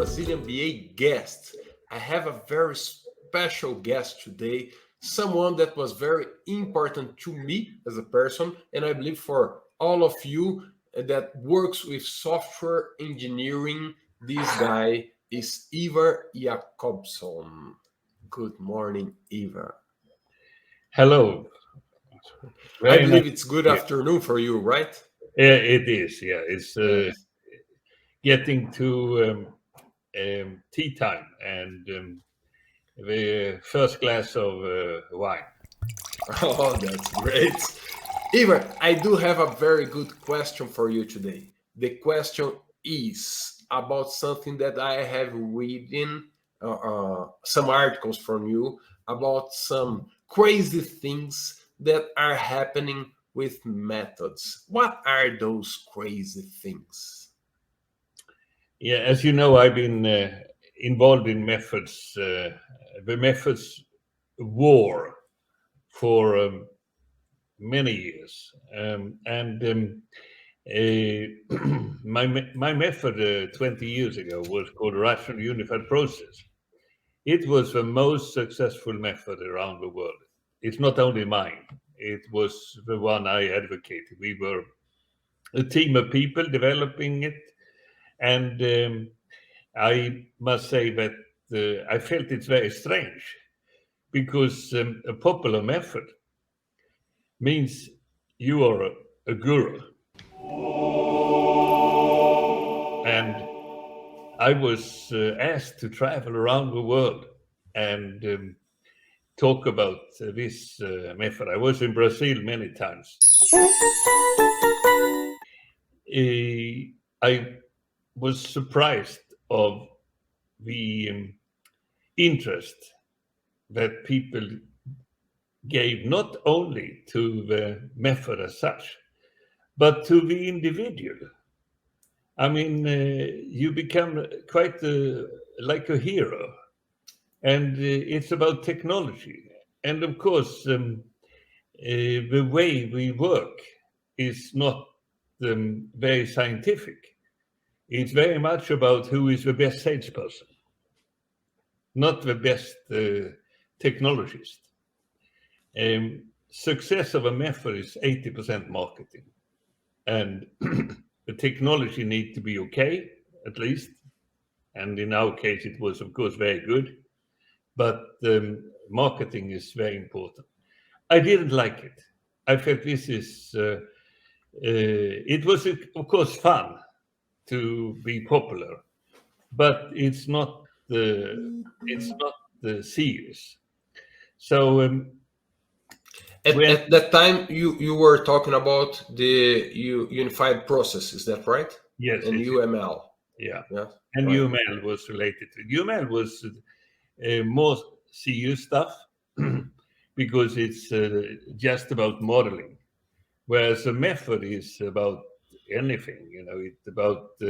Brazilian BA guest. I have a very special guest today, someone that was very important to me as a person, and I believe for all of you that works with software engineering. This guy is Ivar Jacobson. Good morning, Ivar. Hello. I believe it's good afternoon for you, right? Yeah, it is. Yeah, it's getting to tea time and the first glass of wine. Oh, that's great. Ivar, I do have a very good question for you today. The question is about something that I have reading some articles from you about some crazy things that are happening with methods. What are those crazy things? Yeah, as you know, I've been involved in methods, the methods war for many years, my method 20 years ago was called rational unified process. It was the most successful method around the world. It's not only mine. It was the one I advocated. We were a team of people developing it, and I must say that I felt it's very strange because a popular method means you are a guru. And I was asked to travel around the world and talk about this method. I was in Brazil many times. I was surprised of the interest that people gave not only to the method as such, but to the individual. I mean, you become quite like a hero, and it's about technology. And of course, the way we work is not very scientific. It's very much about who is the best salesperson, not the best technologist. Success of a method is 80% marketing, and the technology needs to be okay, at least. And in our case, it was, of course, very good. But marketing is very important. I didn't like it. I felt this is, it was, of course, fun to be popular, but it's not the serious. So At that time, you were talking about the unified process, is that right? Yes. And UML. Yeah. Yeah. And right. UML was related to it. UML was more CU stuff because it's just about modeling, whereas a method is about anything. You know, it's about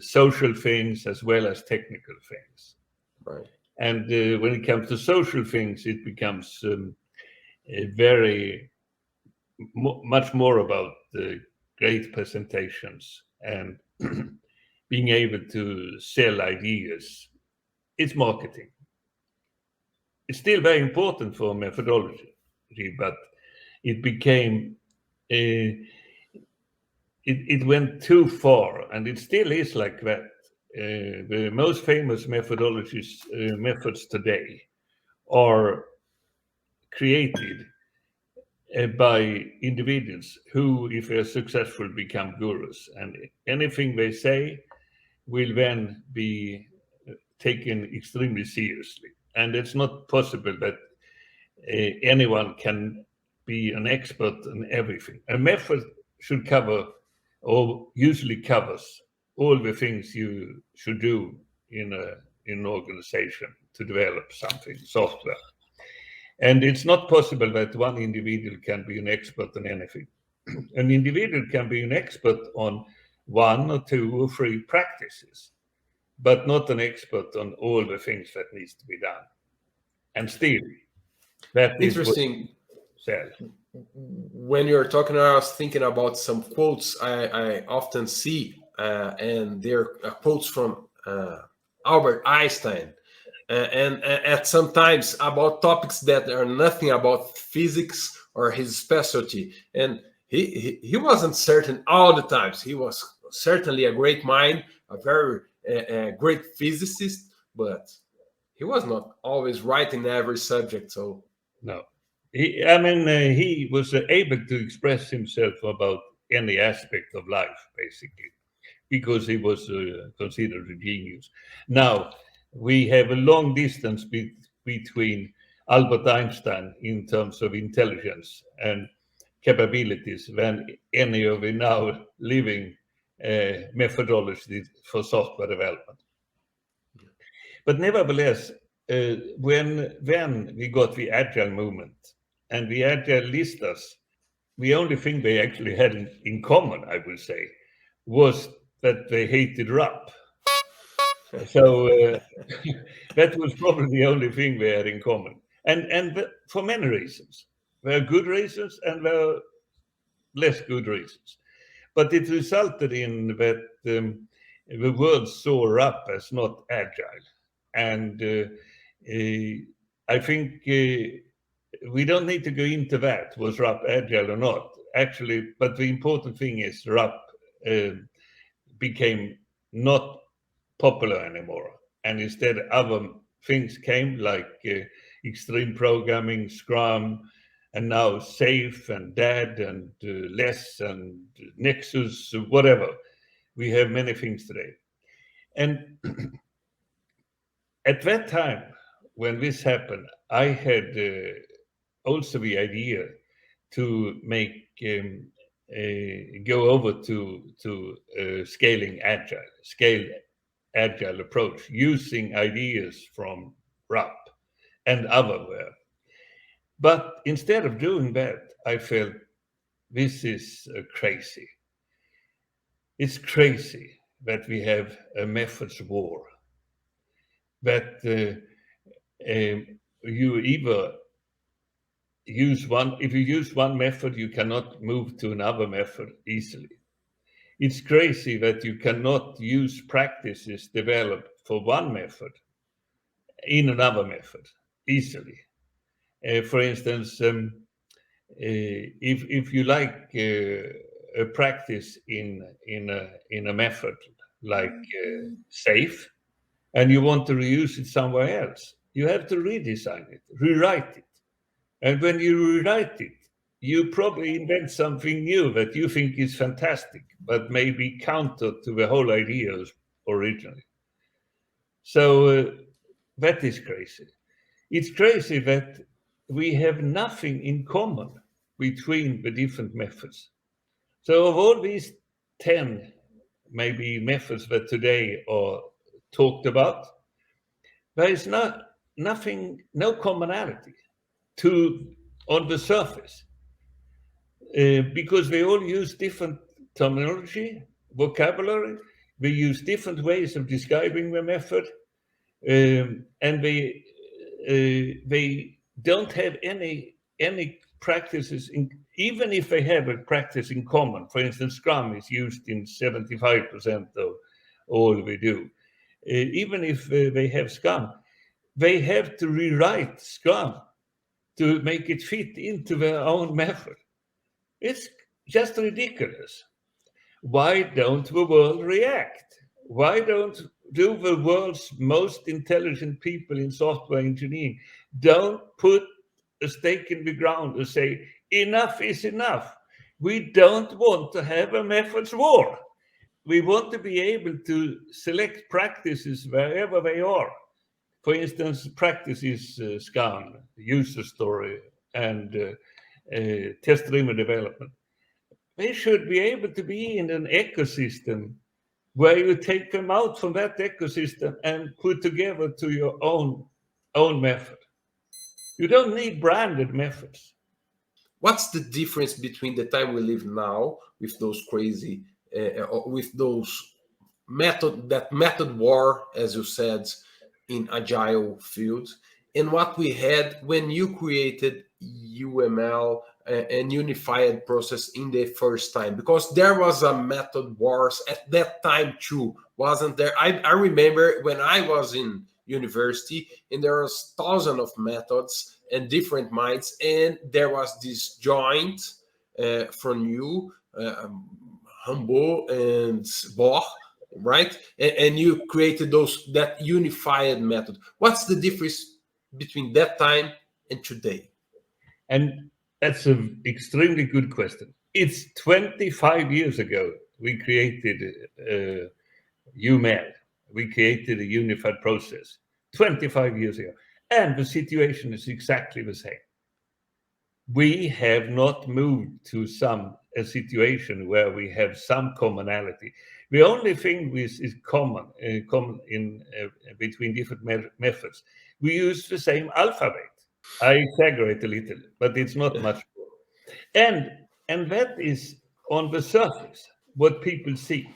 social things as well as technical things. Right. And when it comes to social things, it becomes very much more about great presentations and being able to sell ideas. It's marketing. It's still very important for methodology, but it became it went too far, and it still is like that. The most famous methods today are created by individuals who, if they're successful, become gurus, and anything they say will then be taken extremely seriously. And it's not possible that anyone can be an expert in everything. A method should cover, or usually covers, all the things you should do in an organization to develop something, software. And it's not possible that one individual can be an expert on anything. An individual can be an expert on one or two or three practices, but not an expert on all the things that needs to be done. And still, that is interesting. Said. When you're talking, I was thinking about some quotes I often see, and they're quotes from Albert Einstein, and at sometimes about topics that are nothing about physics or his specialty. And he wasn't certain all the times. He was certainly a great mind, a very great physicist, but he was not always right in every subject. So No, he was able to express himself about any aspect of life, basically, because he was considered a genius. Now, we have a long distance between Albert Einstein in terms of intelligence and capabilities than any of the now living methodologies for software development. But nevertheless, when we got the agile movement and the agilistas, the only thing they actually had in common, I would say, was that they hated RUP. So that was probably the only thing they had in common, and for many reasons. There are good reasons and there are less good reasons, but it resulted in that the world saw RUP as not agile, and I think we don't need to go into that, was RUP agile or not, actually, but the important thing is RUP became not popular anymore, and instead other things came like extreme programming, Scrum, and now Safe and DAD and Less and Nexus, whatever. We have many things today. And at that time, when this happened, I had also the idea to make go over to scaling scale agile approach using ideas from RUP and otherwhere. But instead of doing that, I felt this is crazy. It's crazy that we have a methods war. That you either use one, if you use one method, you cannot move to another method easily. It's crazy that you cannot use practices developed for one method in another method easily. For instance, if you like a practice in a method like Safe, and you want to reuse it somewhere else, you have to redesign it, rewrite it. And when you rewrite it, you probably invent something new that you think is fantastic, but may be counter to the whole idea originally. So that is crazy. It's crazy that we have nothing in common between the different methods. So of all these 10 maybe methods that today are talked about, there is nothing, no commonality on the surface, because they all use different terminology, vocabulary. They use different ways of describing the method, and they don't have any practices even if they have a practice in common. For instance, Scrum is used in 75% of all we do. Even if they have Scrum, they have to rewrite Scrum to make it fit into their own method. It's just ridiculous. Why don't the world react? Why don't the world's most intelligent people in software engineering don't put a stake in the ground and say, enough is enough. We don't want to have a methods war. We want to be able to select practices wherever they are. For instance, practices Scrum, user story, and test-driven development. They should be able to be in an ecosystem where you take them out from that ecosystem and put together to your own method. You don't need branded methods. what's the difference between the time we live now with those crazy, with those method war, as you said, in agile fields, and what we had when you created UML and unified process in the first time? Because there was a method wars at that time too, wasn't there? I remember when I was in university, and there was thousands of methods and different minds, and there was this joint from you, Humbo and Bohr, right? And you created that unified method. What's the difference between that time and today? And that's an extremely good question. It's 25 years ago we created UML. We created a unified process 25 years ago. And the situation is exactly the same. We have not moved to a situation where we have some commonality. The only thing which is common in between different methods, we use the same alphabet. I exaggerate a little, but it's not much more. And that is on the surface, what people see.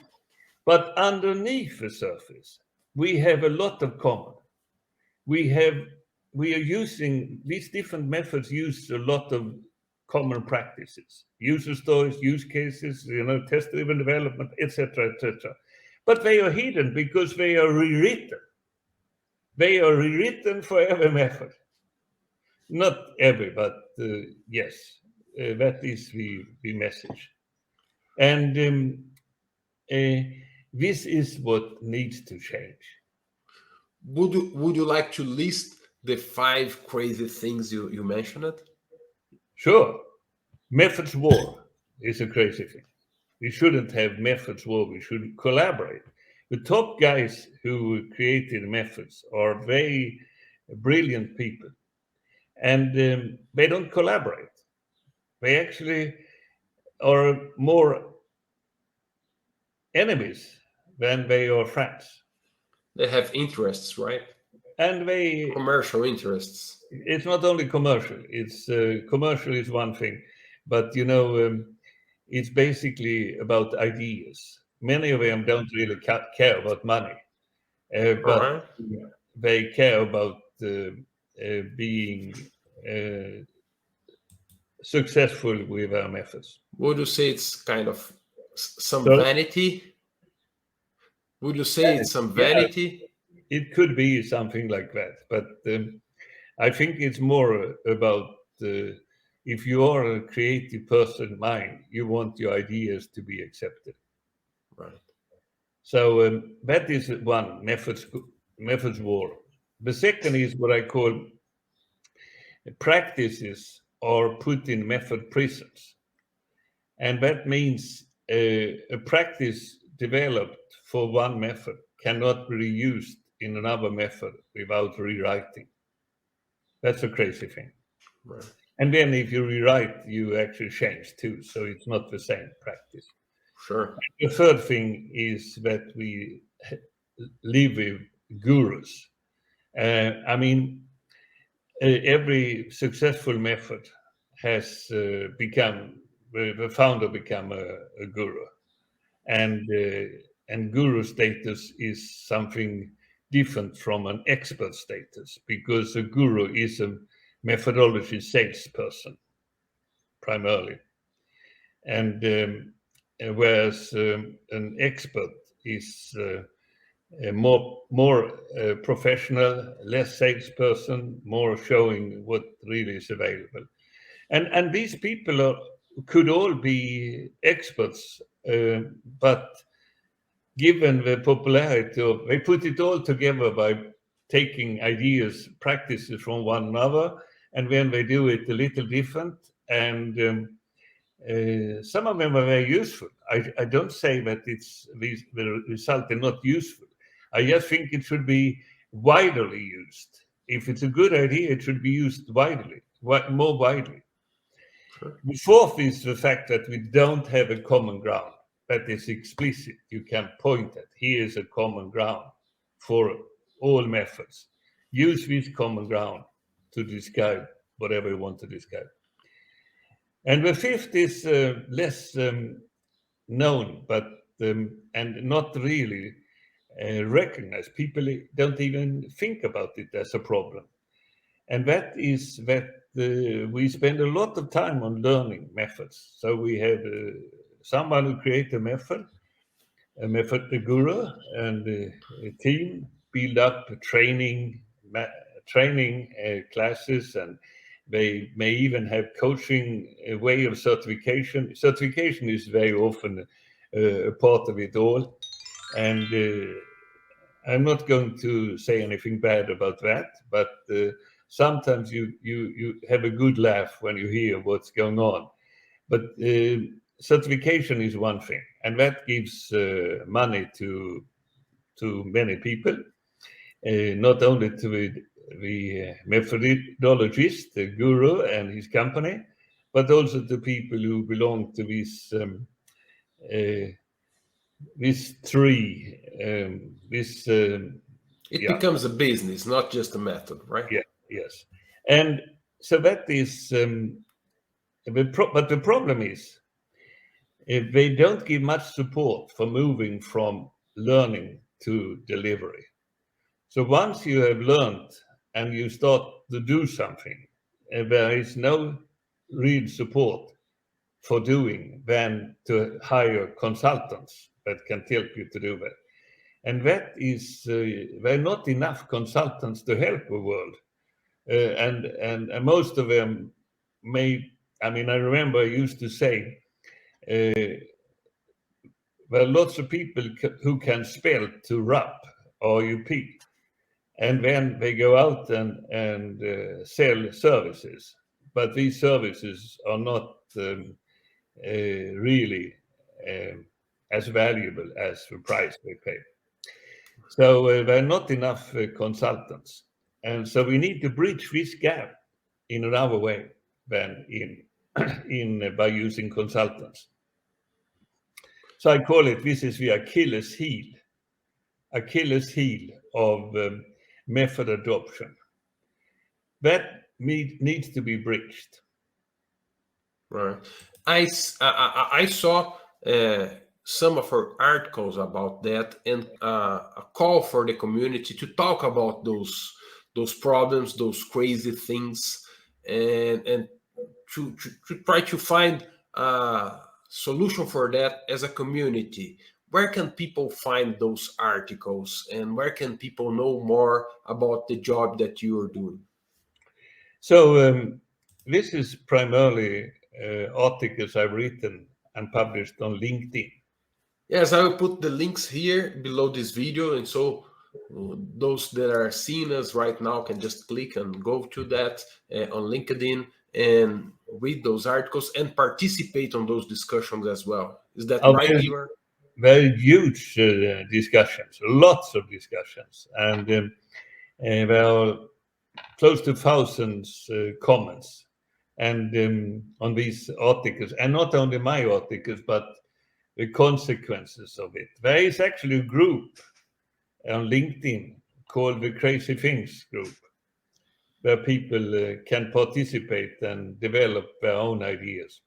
But underneath the surface, we have a lot of common. We are using these different methods, use a lot of common practices, user stories, use cases, test-driven development, etc., etc. But they are hidden because they are rewritten. They are rewritten for every method. Not every, but yes, that is the message. And this is what needs to change. Would you like to list the 5 crazy things you mentioned? Sure. Methods war is a crazy thing. We shouldn't have methods war. We should collaborate. The top guys who created methods are very brilliant people. And they don't collaborate. They actually are more enemies than they are friends. They have interests, right? And commercial interests. It's not only commercial. It's commercial is one thing, but it's basically about ideas. Many of them don't really care about money, but they care about being successful with our methods. Would you say it's kind of some vanity? Would you say it's some vanity? It could be something like that, but I think it's more about if you are a creative person mind, you want your ideas to be accepted. Right. So that is one methods war. The second is what I call practices are put in method prisons. And that means a practice developed for one method cannot be reused in another method without rewriting. That's a crazy thing. Right. And then if you rewrite, you actually change too. So it's not the same practice. Sure. The third thing is that we live with gurus. Every successful method has become, the founder become a guru. And guru status is something different from an expert status, because a guru is a methodology salesperson primarily, and whereas an expert is more professional, less salesperson, more showing what really is available. And these people could all be experts, but given the popularity of, they put it all together by taking ideas, practices from one another, and then they do it a little different. And some of them are very useful. I don't say that the result is not useful. I just think it should be widely used. If it's a good idea, it should be used widely, more widely. Sure. The fourth is the fact that we don't have a common ground that is explicit. You can point at, here is a common ground for all methods. Use this common ground to describe whatever you want to describe. And the fifth is less known, but and not really recognized. People don't even think about it as a problem. And that is that we spend a lot of time on learning methods. So we have someone who creates a method guru, and a team build up training classes, and they may even have coaching, a way of certification. Certification is very often a part of it all, and I'm not going to say anything bad about that, but sometimes you have a good laugh when you hear what's going on. But certification is one thing, and that gives money to many people, not only to the methodologist, the guru and his company, but also to people who belong to these three. It becomes a business, not just a method, right? Yeah. Yes. And so that is. But the problem is, if they don't give much support for moving from learning to delivery. So once you have learned and you start to do something, there is no real support for doing than to hire consultants that can help you to do that. And that is, there are not enough consultants to help the world. And most of them I remember I used to say, there are lots of people who can spell to RUP or UP, and then they go out and sell services. But these services are not really as valuable as the price they pay. So there are not enough consultants. And so we need to bridge this gap in another way than by using consultants. So I call it, this is the Achilles heel of method adoption. That needs to be bridged. Right. I saw some of her articles about that, and a call for the community to talk about those problems, those crazy things, and to try to find a solution for that as a community. Where can people find those articles, and where can people know more about the job that you are doing? So this is primarily articles I've written and published on LinkedIn. Yes, I will put the links here below this video, and so those that are seeing us right now can just click and go to that on LinkedIn and read those articles and participate on those discussions as well. Is that right, Ivar? Very huge discussions, lots of discussions, and there are close to thousands comments and on these articles, and not only my articles, but the consequences of it. There is actually a group on LinkedIn called the Crazy Things Group, where people can participate and develop their own ideas.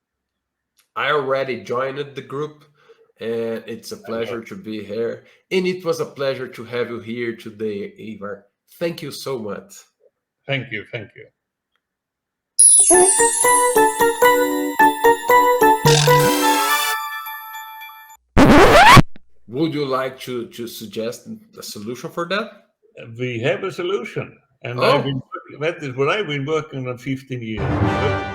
I already joined the group, and it's a pleasure to be here. And it was a pleasure to have you here today, Ivar. Thank you so much. Thank you. Thank you. Would you like to suggest a solution for that? We have a solution, and that is what I've been working on 15 years.